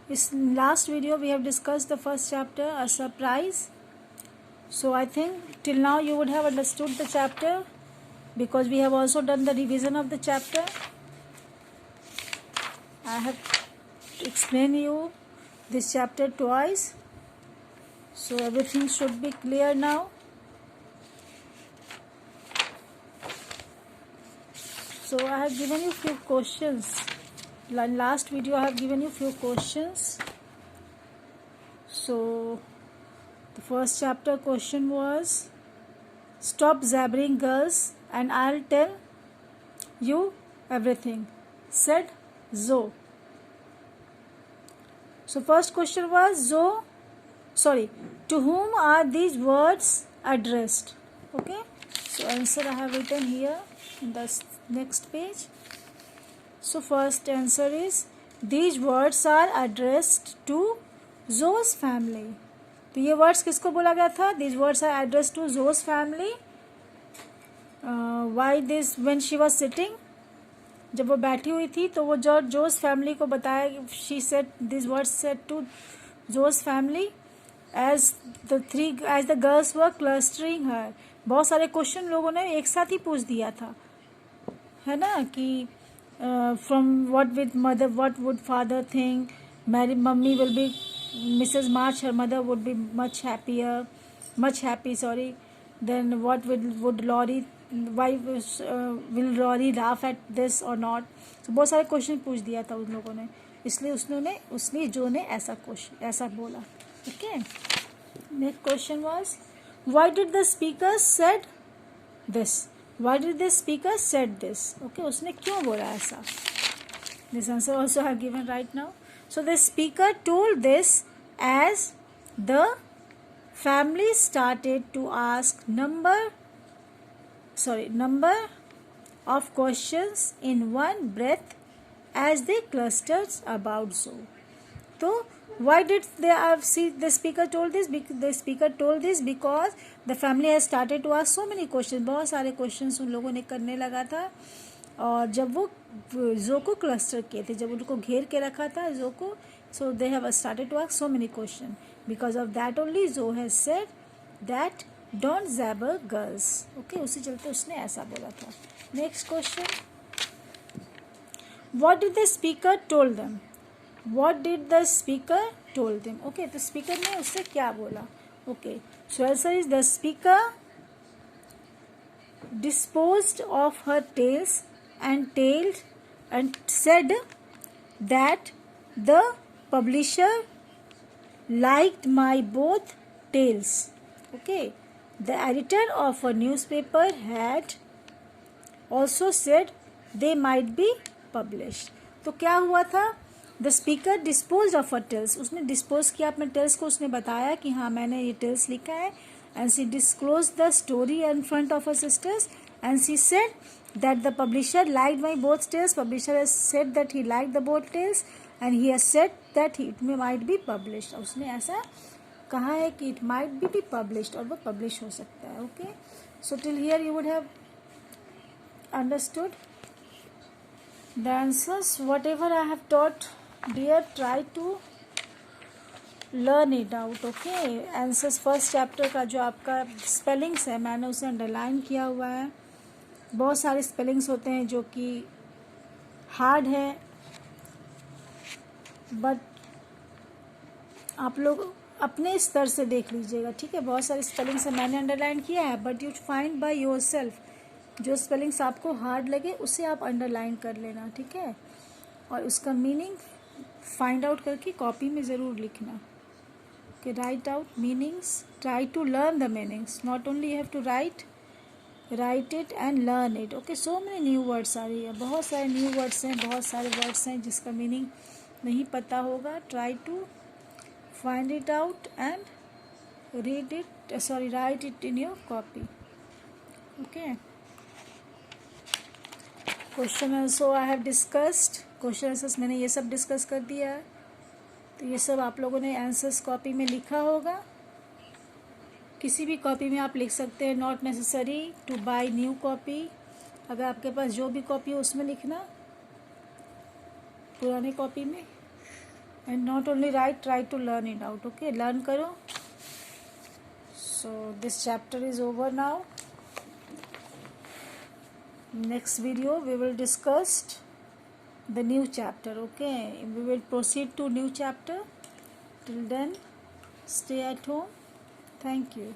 In last video we have discussed the first chapter, a surprise. So I think till now you would have understood the chapter because we have also done the revision of the chapter. I have explained you this chapter twice, so everything should be clear now. So I have given you few questions. In last video I have given you few questions. So the first chapter question was, stop jabbering girls and I'll tell you everything, said Zoe. So first question was, to whom are these words addressed? Okay, so answer I have written here in the next page. So first answer is, these words are addressed to Zoe's family. तो ये words किसको बोला गया था? These words are addressed to Zoe's family. Why this? When she was sitting, जब वो बैठी हुई थी तो वो जोस फैमिली को बताया. She said these words said to Zoe's family as the girls were clustering her. बहुत सारे क्वेश्चन लोगों ने एक साथ ही पूछ दिया था, है ना, कि from what would father think? Mummy will be, Mrs. March, her mother would be much happy. Then what would Laurie, why will Laurie laugh at this or not? So बहुत सारे क्वेश्चन पूछ दिया था उन लोगों ने, इसलिए उसने जो ने ऐसा बोला. Okay. Next question was, why did the speaker said this? Why did the speaker said this? Okay, उसने क्यों बोला ऐसा? This answer also I have given right now. So the speaker told this as the family started to ask number of questions in one breath as they clustered about Zoe. So why did the speaker told this? The speaker told this because the family has started to ask so many questions. बहुत सारे questions उन लोगों ने करने लगा था, और जब वो जो को क्लस्टर किए थे, जब उनको घेर के रखा था जो को, so they have started to ask so many questions. Because of that only Zoe has said that don't jabber girls. Okay, उसी चलते उसने ऐसा बोला था. Next question. What did the speaker told them? What did the speaker told them? Okay, तो speaker ने उससे क्या बोला? Okay, so answer is, the speaker disposed of her tales and said that the publisher liked my both tales. Okay, the editor of a newspaper had also said they might be published. तो क्या हुआ था? The speaker disposed of her tales. उसने dispose किया अपने tales को, उसने बताया कि हाँ मैंने ये tales लिखा है. And she disclosed the story in front of her sisters. And she said that the publisher liked my both tales. Publisher has said that he liked the both tales. And he has said that it might be published. उसने ऐसा कहा है कि it might be published, और वो publish हो सकता है. Okay. So till here you would have understood the answers. Whatever I have taught, dear, try to learn it out. Okay. Answers first chapter का जो आपका spellings है, मैंने उसे underline किया हुआ है. बहुत सारे spellings होते हैं जो कि hard है, but आप लोग अपने स्तर से देख लीजिएगा. ठीक है, बहुत सारे spellings है मैंने underline किया है, but you find by yourself. जो स्पेलिंग्स आपको हार्ड लगे उसे आप अंडरलाइन कर लेना. ठीक है, और उसका मीनिंग फाइंड आउट करके कॉपी में ज़रूर लिखना. Okay, write out meanings, try to learn the meanings. Not only you have to write it and learn it. Okay, so many new words आ रही है, बहुत सारे न्यू वर्ड्स हैं, बहुत सारे वर्ड्स हैं जिसका मीनिंग नहीं पता होगा. Try to find it out and write it in your copy. Okay, question answer I have discussed. Question answers मैंने ये सब डिस्कस कर दिया है, तो ये सब आप लोगों ने आंसर्स कॉपी में लिखा होगा. किसी भी कॉपी में आप लिख सकते हैं. Not necessary to buy new copy. अगर आपके पास जो भी कॉपी हो उसमें लिखना, पुराने कॉपी में. and not only write, try to learn it out. Okay, learn karo. So this chapter is over now. Next video we will discuss the new chapter. Okay, we will proceed to new chapter. Till then, stay at home. Thank you.